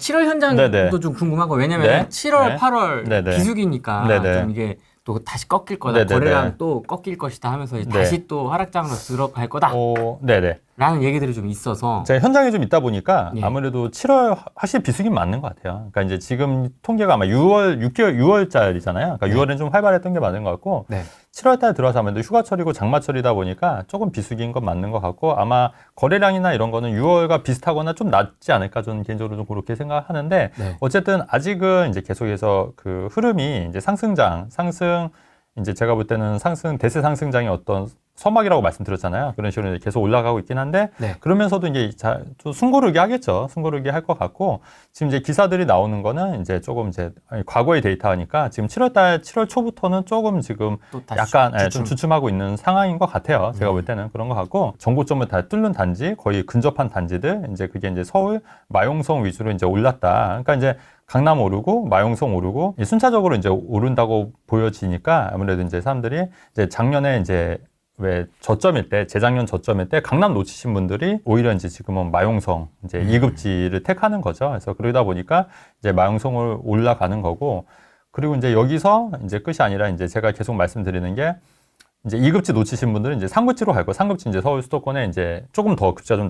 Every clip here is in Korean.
7월 현장도 네네. 좀 궁금한 거 왜냐면 네. 7월, 네. 8월 네네. 비수기니까 네네. 좀 이게 또 다시 꺾일 거다. 네네네. 거래량 또 꺾일 것이다 하면서 이제 네. 다시 또 하락장으로 들어갈 거다. 네네. 라는 얘기들이 좀 있어서 제가 현장에 좀 있다 보니까 예. 아무래도 7월 확실히 비수기는 맞는 것 같아요. 그러니까 이제 지금 통계가 아마 6월짜리잖아요. 그러니까 네. 6월은 좀 활발했던 게 맞는 것 같고 네. 7월 달 들어와서 아무래도 휴가철이고 장마철이다 보니까 조금 비수기인 건 맞는 것 같고 아마 거래량이나 이런 거는 6월과 비슷하거나 좀 낮지 않을까 저는 개인적으로 좀 그렇게 생각하는데 네. 어쨌든 아직은 이제 계속해서 그 흐름이 이제 상승 이제 제가 볼 때는 대세 상승장의 어떤 서막이라고 말씀드렸잖아요. 그런 식으로 이제 계속 올라가고 있긴 한데 네. 그러면서도 이제 좀 숨고르기 하겠죠. 숨고르기 할 것 같고 지금 이제 기사들이 나오는 거는 이제 조금 이제 과거의 데이터니까 지금 7월 초부터는 조금 지금 또 다시 약간 좀 주춤하고 있는 상황인 것 같아요. 제가 볼 때는 그런 것 같고 전고점을 다 뚫는 단지 거의 근접한 단지들 이제 그게 이제 서울 마용성 위주로 이제 올랐다. 그러니까 이제 강남 오르고 마용성 오르고 순차적으로 이제 오른다고 보여지니까 아무래도 이제 사람들이 이제 작년에 이제 왜 재작년 저점일 때 강남 놓치신 분들이 오히려 이제 지금은 마용성 이제 2급지를 택하는 거죠. 그래서 그러다 보니까 이제 마용성을 올라가는 거고 그리고 이제 여기서 이제 끝이 아니라 이제 제가 계속 말씀드리는 게 이제 2급지 놓치신 분들은 이제 3급지로 갈 거고 3급지 이제 서울 수도권에 이제 조금 더 급지가 좀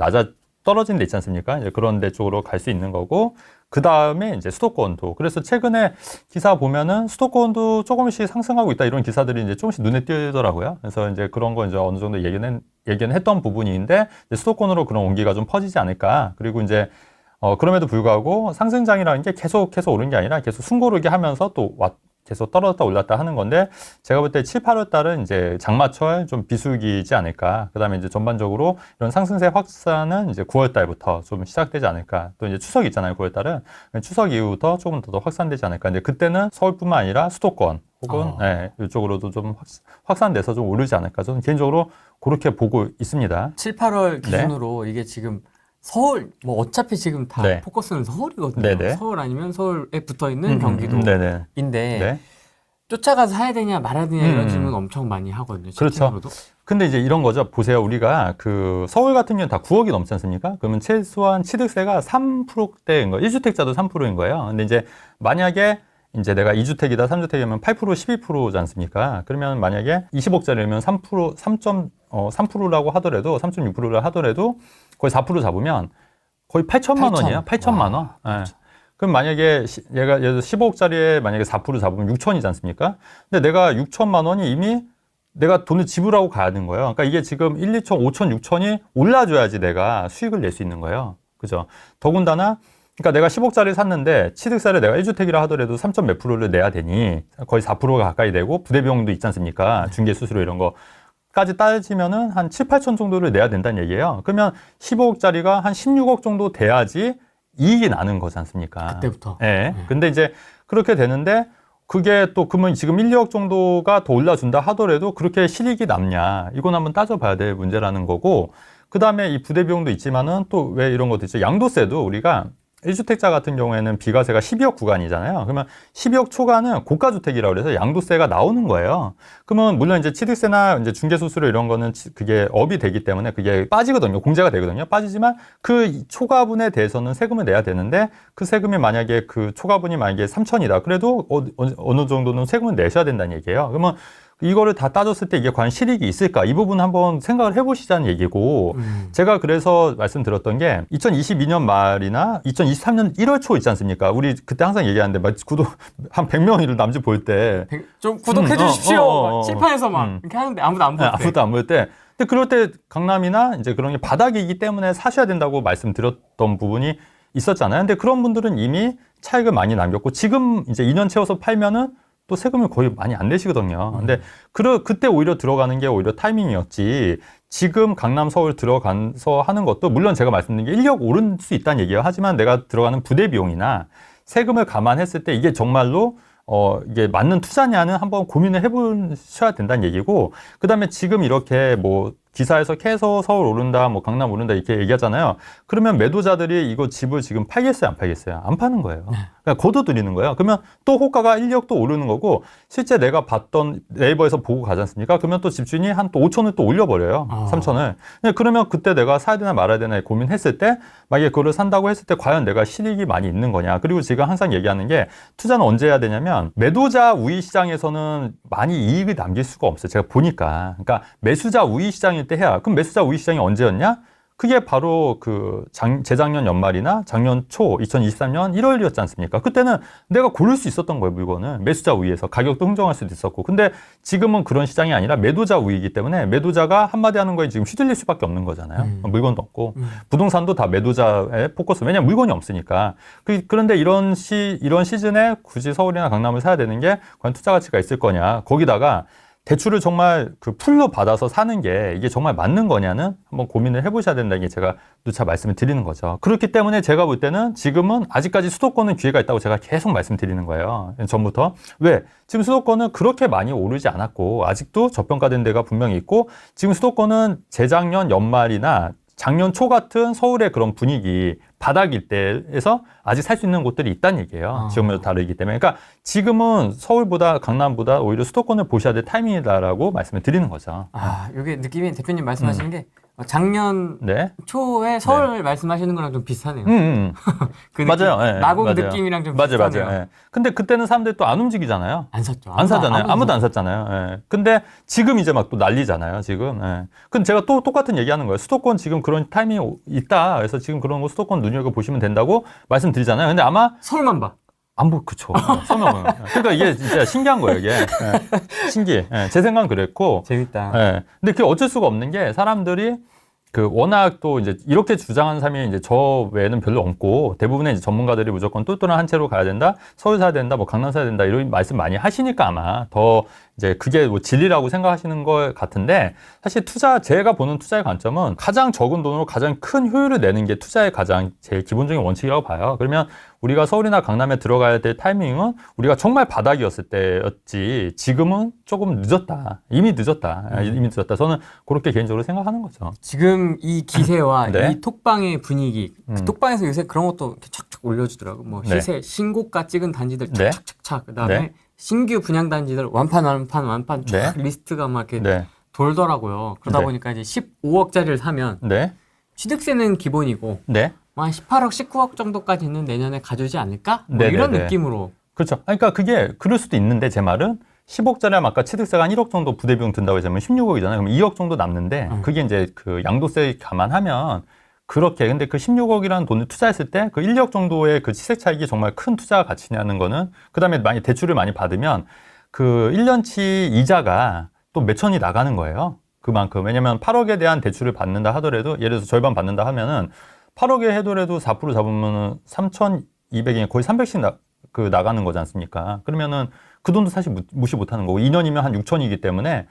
떨어진 데 있지 않습니까? 이제 그런 데 쪽으로 갈 수 있는 거고 그 다음에 이제 수도권도 그래서 최근에 기사 보면은 수도권도 조금씩 상승하고 있다 이런 기사들이 이제 조금씩 눈에 띄더라고요. 그래서 이제 그런 거 이제 어느 정도 예견은 했던 부분인데 이제 수도권으로 그런 온기가 좀 퍼지지 않을까. 그리고 이제 그럼에도 불구하고 상승장이라는 게 계속 오른 게 아니라 계속 숨고르기 하면서 또 계속 떨어졌다 올랐다 하는 건데 제가 볼 때 7, 8월 달은 이제 장마철 좀 비수기이지 않을까. 그다음에 이제 전반적으로 이런 상승세 확산은 이제 9월 달부터 좀 시작되지 않을까. 또 이제 추석 있잖아요. 9월 달은 추석 이후부터 조금 더 확산되지 않을까. 근데 그때는 서울뿐만 아니라 수도권 혹은 이쪽으로도 좀 확산돼서 좀 오르지 않을까. 저는 개인적으로 그렇게 보고 있습니다. 7, 8월 기준으로 이게 지금 서울 뭐 어차피 지금 다 네. 포커스는 서울이거든요. 네네. 서울 아니면 서울에 붙어 있는 경기도인데 네. 쫓아가서 사야 되냐 말아야 되냐 이런 질문 엄청 많이 하거든요. 그렇죠. 근데 이제 이런 거죠. 보세요. 우리가 그 서울 같은 경우는 다 9억이 넘지 않습니까? 그러면 최소한 취득세가 3%대인 거예요. 1주택자도 3%인 거예요. 근데 이제 만약에 이제 내가 2주택이다 3주택이면 8% 12%지 않습니까? 그러면 만약에 20억짜리면 3%라고 하더라도 3.6%라 하더라도 거의 4% 잡으면 거의 8천만 원이에요. 8천만 원. 네. 그럼 만약에 얘가 예를 들어 15억짜리에 만약에 4% 잡으면 6천이지 않습니까? 근데 내가 6천만 원이 이미 내가 돈을 지불하고 가야 되는 거예요. 그러니까 이게 지금 1, 2천, 5천, 6천이 올라줘야지 내가 수익을 낼 수 있는 거예요. 그죠? 더군다나 그러니까 내가 10억짜리 샀는데 취득세를 내가 1주택이라 하더라도 3점 몇 프로를 내야 되니 거의 4%가 가까이 되고 부대비용도 있지 않습니까? 중개 수수료 이런 거까지 따지면은 한 7, 8천 정도를 내야 된다는 얘기예요. 그러면 15억짜리가 한 16억 정도 돼야지 이익이 나는 거지 않습니까? 그때부터. 네. 근데 이제 그렇게 되는데 그게 또 그러면 지금 1, 2억 정도가 더 올라준다 하더라도 그렇게 실익이 남냐? 이건 한번 따져봐야 될 문제라는 거고 그 다음에 이 부대비용도 있지만은 또 왜 이런 것도 있죠. 양도세도 우리가 1주택자 같은 경우에는 비과세가 12억 구간이잖아요. 그러면 12억 초과는 고가주택이라고 그래서 양도세가 나오는 거예요. 그러면 물론 이제 취득세나 이제 중개수수료 이런 거는 그게 업이 되기 때문에 그게 빠지거든요. 공제가 되거든요. 빠지지만 그 초과분에 대해서는 세금을 내야 되는데 그 세금이 만약에 그 초과분이 만약에 3천이다. 그래도 어느 정도는 세금을 내셔야 된다는 얘기예요. 그러면 이거를 다 따졌을 때 이게 과연 실익이 있을까? 이 부분 한번 생각을 해보시자는 얘기고 제가 그래서 말씀드렸던 게 2022년 말이나 2023년 1월 초 있지 않습니까? 우리 그때 항상 얘기하는데 구독 한 100명이 남짓 볼 때 좀 구독해 주십시오. 칠판에서 막 이렇게 하는데 아무도 안 볼 때. 아무도 안 볼 때. 근데 그럴 때 강남이나 이제 그런 게 바닥이기 때문에 사셔야 된다고 말씀드렸던 부분이 있었잖아요. 근데 그런 분들은 이미 차익을 많이 남겼고 지금 이제 2년 채워서 팔면은 또 세금을 거의 많이 안 내시거든요. 근데 그때 오히려 들어가는 게 오히려 타이밍이었지. 지금 강남 서울 들어가서 하는 것도 물론 제가 말씀드린 게 1억 오를 수 있다는 얘기예요. 하지만 내가 들어가는 부대 비용이나 세금을 감안했을 때 이게 정말로 이게 맞는 투자냐는 한번 고민을 해보셔야 된다는 얘기고, 그 다음에 지금 이렇게 뭐 기사에서 계속 서울 오른다, 뭐 강남 오른다 이렇게 얘기하잖아요. 그러면 매도자들이 이거 집을 지금 팔겠어요, 안 팔겠어요? 안 파는 거예요. 그러니까 거둬들이는 거예요. 그러면 또 호가가 1억 또 오르는 거고 실제 내가 봤던 네이버에서 보고 가지 않습니까? 그러면 또 집주인이 한 또 5천을 또 올려버려요. 3천을. 그러면 그때 내가 사야 되나 말아야 되나 고민했을 때 만약에 그거를 산다고 했을 때 과연 내가 실익이 많이 있는 거냐. 그리고 제가 항상 얘기하는 게 투자는 언제 해야 되냐면 매도자 우위 시장에서는 많이 이익을 남길 수가 없어요. 제가 보니까. 그러니까 매수자 우위 시장일 때 해야. 그럼 매수자 우위 시장이 언제였냐? 그게 바로 그 재작년 연말이나 작년 초 2023년 1월이었지 않습니까? 그때는 내가 고를 수 있었던 거예요, 물건을. 매수자 우위에서 가격도 흥정할 수도 있었고. 근데 지금은 그런 시장이 아니라 매도자 우위이기 때문에 매도자가 한마디 하는 거에 지금 휘둘릴 수밖에 없는 거잖아요. 물건도 없고. 부동산도 다 매도자에 포커스. 왜냐면 물건이 없으니까. 그런데 이런 시즌에 굳이 서울이나 강남을 사야 되는 게 과연 투자 가치가 있을 거냐. 거기다가 대출을 정말 그 풀로 받아서 사는 게 이게 정말 맞는 거냐는 한번 고민을 해보셔야 된다는 게 제가 누차 말씀을 드리는 거죠. 그렇기 때문에 제가 볼 때는 지금은 아직까지 수도권은 기회가 있다고 제가 계속 말씀드리는 거예요. 전부터. 왜? 지금 수도권은 그렇게 많이 오르지 않았고 아직도 저평가된 데가 분명히 있고 지금 수도권은 재작년 연말이나 작년 초 같은 서울의 그런 분위기 바닥일 때에서 아직 살 수 있는 곳들이 있다는 얘기예요. 지역마다 다르기 때문에. 그러니까 지금은 서울보다 강남보다 오히려 수도권을 보셔야 될 타이밍이다라고 말씀을 드리는 거죠. 이게 느낌이 대표님 말씀하시는 게 작년 네. 초에 서울 말씀하시는 거랑 좀 비슷하네요. 그 느낌, 맞아요. 네, 마곡 맞아요. 느낌이랑 좀 맞아요. 비슷하네요. 맞아요. 네. 근데 그때는 사람들이 또 안 움직이잖아요. 안 샀죠. 안 사잖아요. 아무도 안 샀잖아요. 예. 근데 지금 이제 막 또 난리잖아요. 지금. 예. 근데 제가 또 똑같은 얘기하는 거예요. 수도권 지금 그런 타이밍이 있다. 그래서 지금 그런 거 수도권 눈여겨 보시면 된다고 말씀드리잖아요. 근데 아마 서울만 봐. 그쵸. 설명은. 그러니까 이게 진짜 신기한 거예요, 이게. 예. 신기해. 예. 제 생각은 그랬고. 재밌다. 예. 근데 그게 어쩔 수가 없는 게 사람들이 워낙 또 이제 이렇게 주장하는 사람이 이제 저 외에는 별로 없고 대부분의 이제 전문가들이 무조건 똘똘한 한 채로 가야 된다, 서울 사야 된다, 뭐 강남 사야 된다 이런 말씀 많이 하시니까 아마 더 이제 그게 뭐 진리라고 생각하시는 것 같은데 사실 제가 보는 투자의 관점은 가장 적은 돈으로 가장 큰 효율을 내는 게 투자의 가장 제일 기본적인 원칙이라고 봐요. 그러면 우리가 서울이나 강남에 들어가야 될 타이밍은 우리가 정말 바닥이었을 때였지 지금은 조금 늦었다. 이미 늦었다. 저는 그렇게 개인적으로 생각하는 거죠. 지금 이 기세와 네. 이 톡방의 분위기, 그 톡방에서 요새 그런 것도 이렇게 착착 올려주더라고. 뭐 시세 신고가 찍은 단지들 네. 착착착착. 그다음에 네. 신규 분양 단지들 완판 쫙 네. 리스트가 막 이렇게 네. 돌더라고요. 그러다 네. 보니까 이제 15억짜리를 사면 네. 취득세는 기본이고 네. 한 18억, 19억 정도까지는 내년에 가져오지 않을까? 뭐 네, 이런 네, 네. 느낌으로. 그렇죠. 그러니까 그게 그럴 수도 있는데 제 말은 10억짜리면 아까 취득세가 한 1억 정도 부대비용 든다고 했자면 16억이잖아요. 그럼 2억 정도 남는데 그게 이제 그 양도세 감안하면 그렇게 근데 그 16억이라는 돈을 투자했을 때 그 1억 정도의 그 시세 차익이 정말 큰 투자 가치냐는 거는 그다음에 많이 대출을 많이 받으면 그 1년치 이자가 또 몇천이 나가는 거예요. 그만큼. 왜냐면 8억에 대한 대출을 받는다 하더라도 예를 들어서 절반 받는다 하면은 8억에 해더라도 4% 잡으면은 3,200이 거의 300씩 나가는 거지 않습니까? 그러면은 그 돈도 사실 무시 못 하는 거고 2년이면 한 6천이기 때문에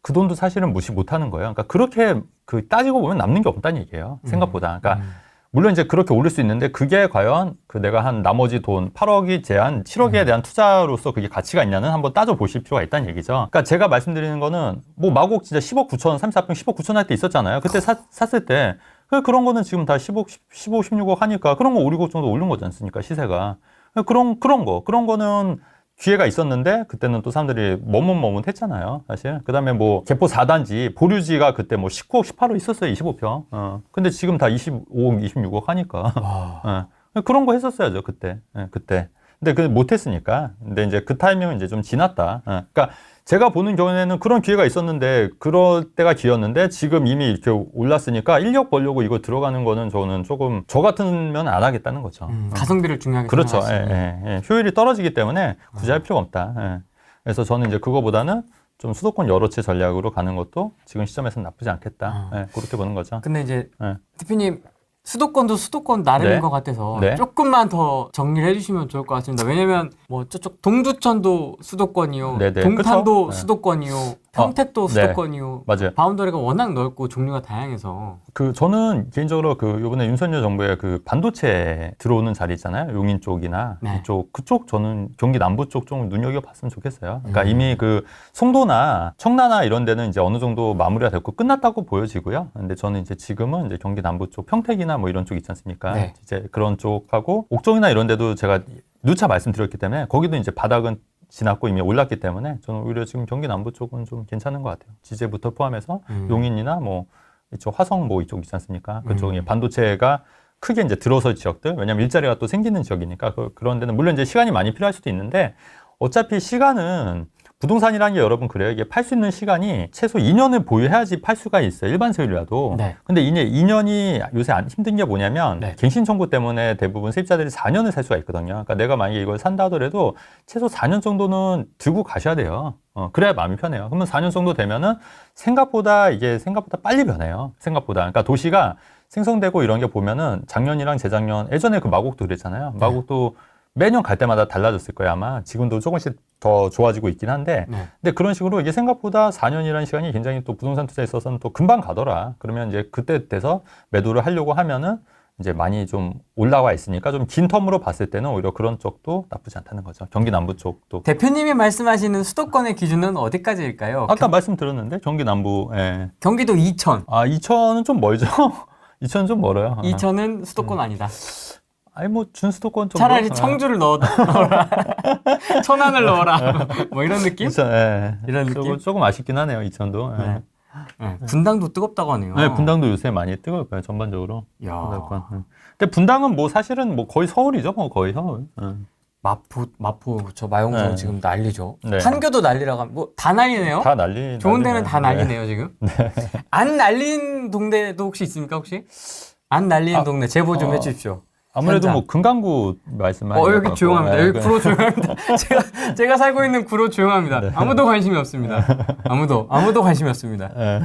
그 돈도 사실은 무시 못 하는 거예요. 그러니까 그렇게 따지고 보면 남는 게 없다는 얘기예요. 생각보다. 그러니까 물론 이제 그렇게 올릴 수 있는데 그게 과연 내가 한 나머지 돈 8억이 제한 7억에 대한 투자로서 그게 가치가 있냐는 한번 따져 보실 필요가 있다는 얘기죠. 그러니까 제가 말씀드리는 거는 뭐 마곡 진짜 10억 9천, 34평 10억 9천 할 때 있었잖아요. 그때 샀을 때 그런 거는 지금 다 15, 16억 하니까 그런 거 5, 6억 정도 오른 거지 않습니까? 시세가. 그런 거는 기회가 있었는데 그때는 또 사람들이 머뭇머뭇했잖아요, 사실. 그다음에 뭐 개포 4단지 보류지가 그때 뭐 19억, 18억 있었어요, 25평. 근데 지금 다 25억, 26억 하니까. 그런 거 했었어야죠, 그때. 그때. 근데 그 못했으니까. 근데 이제 그 타이밍은 이제 좀 지났다. 그러니까 제가 보는 경우에는 그런 기회가 있었는데 그럴 때가 기회였는데 지금 이미 이렇게 올랐으니까 인력 벌려고 이거 들어가는 거는 저는 조금 저 같으면 안 하겠다는 거죠. 가성비를 중요하게 그렇죠. 생각하시는. 효율이 떨어지기 때문에 굳이 할 필요가 없다. 그래서 저는 이제 그거보다는 좀 수도권 여러 채 전략으로 가는 것도 지금 시점에서는 나쁘지 않겠다. 그렇게 보는 거죠. 근데 이제 대표님 수도권도 수도권 나름인 네. 것 같아서 네. 조금만 더 정리를 해주시면 좋을 것 같습니다. 왜냐면 뭐 저쪽 동두천도 수도권이요, 네네. 동탄도 그쵸? 수도권이요, 평택도 네. 수도권이요. 맞아요. 바운더리가 워낙 넓고 종류가 다양해서. 저는 개인적으로 이번에 윤석열 정부의 반도체 들어오는 자리 있잖아요. 용인 쪽이나 네. 그쪽 저는 경기 남부 쪽 좀 눈여겨봤으면 좋겠어요. 그러니까 이미 송도나 청라나 이런 데는 이제 어느 정도 마무리가 됐고 끝났다고 보여지고요. 근데 저는 이제 지금은 이제 경기 남부 쪽 평택이나 뭐 이런 쪽 있지 않습니까? 네. 이제 그런 쪽하고 옥정이나 이런 데도 제가 누차 말씀드렸기 때문에 거기도 이제 바닥은 지났고 이미 올랐기 때문에 저는 오히려 지금 경기 남부 쪽은 좀 괜찮은 것 같아요. 지제부터 포함해서 용인이나 뭐 이쪽 화성 뭐 이쪽 있지 않습니까? 그쪽이 반도체가 크게 이제 들어설 지역들, 왜냐면 일자리가 또 생기는 지역이니까 그런 데는 물론 이제 시간이 많이 필요할 수도 있는데 어차피 시간은 부동산이라는 게 여러분 그래요. 이게 팔 수 있는 시간이 최소 2년을 보유해야지 팔 수가 있어요. 일반 세율이라도. 네. 근데 이제 2년이 요새 힘든 게 뭐냐면 네. 갱신 청구 때문에 대부분 세입자들이 4년을 살 수가 있거든요. 그러니까 내가 만약에 이걸 산다 하더라도 최소 4년 정도는 들고 가셔야 돼요. 그래야 마음이 편해요. 그러면 4년 정도 되면은 생각보다 빨리 변해요. 생각보다. 그러니까 도시가 생성되고 이런 게 보면은 작년이랑 재작년, 예전에 그 마곡도 그랬잖아요. 마곡도 매년 갈 때마다 달라졌을 거예요, 아마. 지금도 조금씩 더 좋아지고 있긴 한데. 근데 그런 식으로 이게 생각보다 4년이라는 시간이 굉장히 또 부동산 투자에 있어서는 또 금방 가더라. 그러면 이제 그때 돼서 매도를 하려고 하면은 이제 많이 좀 올라와 있으니까 좀 긴 텀으로 봤을 때는 오히려 그런 쪽도 나쁘지 않다는 거죠. 경기 남부 쪽도. 대표님이 말씀하시는 수도권의 기준은 어디까지일까요? 아까 말씀드렸는데, 경기 남부, 예. 경기도 이천. 아, 이천은 좀 멀죠? 이천은 좀 멀어요. 이천은 수도권 아니다. 아니, 뭐, 준수도권 정도. 차라리 청주를 넣어라. 천안을 넣어라. 뭐 이런 느낌? 이천, 예. 이런 느낌? 조금 아쉽긴 하네요, 이천도. 예. 네. 네. 분당도 뜨겁다고 하네요. 네, 분당도 요새 많이 뜨거울 거예요, 전반적으로. 야. 근데 분당은 뭐 사실은 뭐 거의 서울이죠, 뭐 거의 서울. 마포 저 마용동 네. 지금 난리죠. 네. 판교도 난리라고 하면 뭐 다 난리네요. 다 난리. 좋은 데는 난리네요. 다 난리네요 지금. 안 난린 동네도 혹시 있습니까 혹시? 안 날린 동네 제보 좀 해주십시오. 아무래도 현장. 뭐 금강구 말씀하시는 여기 조용합니다. 여기 구로 조용합니다. 제가 살고 있는 구로 조용합니다. 네. 아무도 관심이 없습니다. 아무도 관심이 없습니다. 네.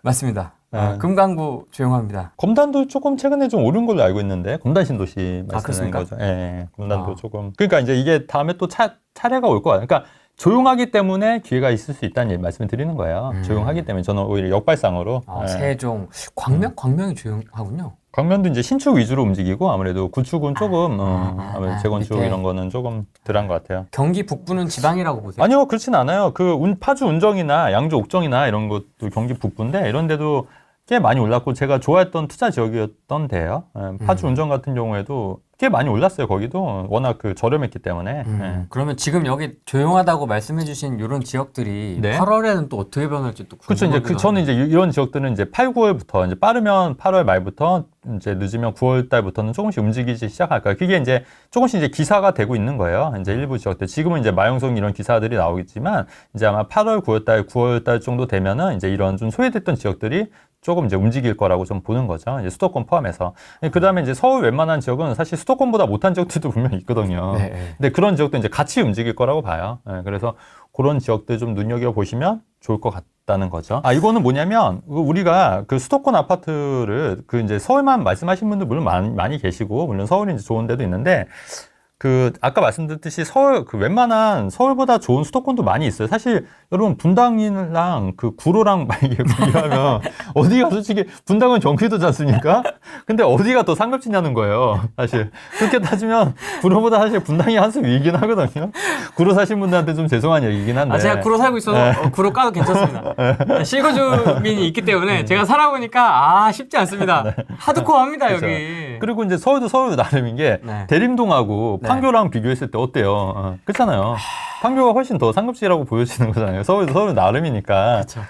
맞습니다. 네. 금강구 조용합니다. 검단도 조금 최근에 좀 오른 걸로 알고 있는데 검단 신도시 말씀하는 그렇습니까? 거죠. 예, 검단도 조금. 그러니까 이제 이게 다음에 또 차례가 올 거예요. 그러니까 조용하기 때문에 기회가 있을 수 있다는 말씀을 드리는 거예요. 조용하기 때문에 저는 오히려 역발상으로. 예. 세종, 광명이 조용하군요. 광명도 이제 신축 위주로 움직이고 아무래도 구축은 조금 아무래도 재건축 밑에. 이런 거는 조금 덜한 것 같아요. 경기 북부는 지방이라고 보세요? 아니요, 그렇진 않아요. 파주 운정이나 양주 옥정이나 이런 것도 경기 북부인데 이런 데도 꽤 많이 올랐고 제가 좋아했던 투자 지역이었던 데예요. 파주 운정 같은 경우에도 꽤 많이 올랐어요. 거기도 워낙 저렴했기 때문에. 예. 그러면 지금 여기 조용하다고 말씀해주신 이런 지역들이 네. 8월에는 또 어떻게 변할지 또 그렇죠. 이제 궁금하기도 저는 이제 이런 지역들은 이제 8, 9월부터 이제 빠르면 8월 말부터 이제 늦으면 9월 달부터는 조금씩 움직이기 시작할 거예요. 그게 이제 조금씩 이제 기사가 되고 있는 거예요. 이제 일부 지역들 지금은 이제 마용성 이런 기사들이 나오겠지만 이제 아마 8월, 9월 달 정도 되면은 이제 이런 좀 소외됐던 지역들이 조금 이제 움직일 거라고 좀 보는 거죠. 이제 수도권 포함해서. 그 다음에 이제 서울 웬만한 지역은 사실 수도권보다 못한 지역들도 분명히 있거든요. 네. 근데 그런 지역도 이제 같이 움직일 거라고 봐요. 그래서 그런 지역들 좀 눈여겨보시면 좋을 것 같다는 거죠. 이거는 뭐냐면, 우리가 그 수도권 아파트를 이제 서울만 말씀하신 분들 물론 많이 계시고, 물론 서울이 이제 좋은 데도 있는데, 아까 말씀드렸듯이 웬만한 서울보다 좋은 수도권도 많이 있어요. 사실, 여러분, 분당이랑 구로랑 만약에 비교하면, 어디가 솔직히, 분당은 경기도지 않습니까? 근데 어디가 더 상급지냐는 거예요. 사실. 그렇게 따지면, 구로보다 사실 분당이 한 수 위이긴 하거든요. 구로 사신 분들한테 좀 죄송한 얘기긴 한데. 제가 구로 살고 있어서 구로 까도 괜찮습니다. 실거 주민이 있기 때문에 제가 살아보니까 쉽지 않습니다. 하드코어합니다 여기. 그리고 이제 서울도 나름인 게 대림동하고 판교랑 비교했을 때 어때요? 그렇잖아요. 판교가 훨씬 더 상급지라고 보여지는 거잖아요. 서울은 나름이니까. 그렇죠.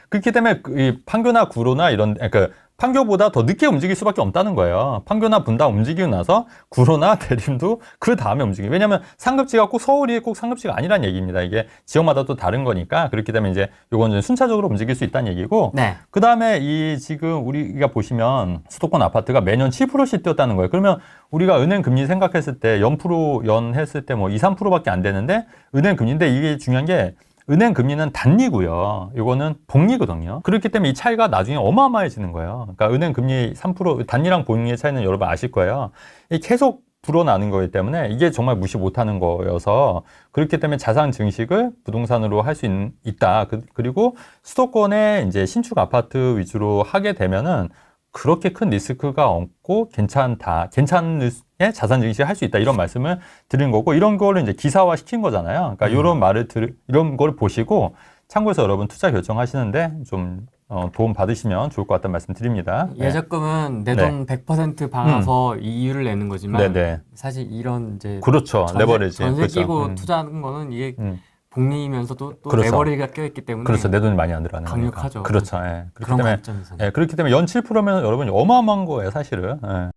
그렇기 때문에 이 판교나 구로나 이런 판교보다 더 늦게 움직일 수밖에 없다는 거예요. 판교나 분당 움직이고 나서 구로나 대림도 그 다음에 움직여요. 왜냐하면 상급지가 꼭 서울이 꼭 상급지가 아니란 얘기입니다. 이게 지역마다 또 다른 거니까. 그렇기 때문에 이제 요건 좀 순차적으로 움직일 수 있다는 얘기고. 그 다음에 지금 우리가 보시면 수도권 아파트가 매년 7%씩 뛰었다는 거예요. 그러면 우리가 은행 금리 생각했을 때 연 했을 때 뭐 2, 3%밖에 안 되는데 은행 금리인데 이게 중요한 게 은행 금리는 단리고요. 이거는 복리거든요. 그렇기 때문에 이 차이가 나중에 어마어마해지는 거예요. 그러니까 은행 금리 3% 단리랑 복리의 차이는 여러분 아실 거예요. 이 계속 불어나는 거기 때문에 이게 정말 무시 못하는 거여서 그렇기 때문에 자산 증식을 부동산으로 할 수 있다. 그리고 수도권에 이제 신축 아파트 위주로 하게 되면은 그렇게 큰 리스크가 없고 괜찮은 자산 증식을 할 수 있다. 이런 말씀을 드린 거고, 이런 거를 이제 기사화 시킨 거잖아요. 그러니까 이런 걸 보시고 참고해서 여러분 투자 결정하시는데 좀 도움 받으시면 좋을 것 같다는 말씀 드립니다. 예적금은 내 돈 100% 받아서 이율을 내는 거지만 네네. 사실 이런 이제 그렇죠. 레버리지. 전세 그렇죠. 끼고 투자하는 거는 이게 복리이면서도 또 그렇죠. 레버리지가 껴있기 때문에 그렇죠. 내 돈이 많이 안 들어가는 강력하죠. 거니까. 그렇죠. 예. 그렇기 그런 때문에 관점에서 그렇기 때문에 연 7%면 여러분 어마어마한 거예요, 사실은. 예.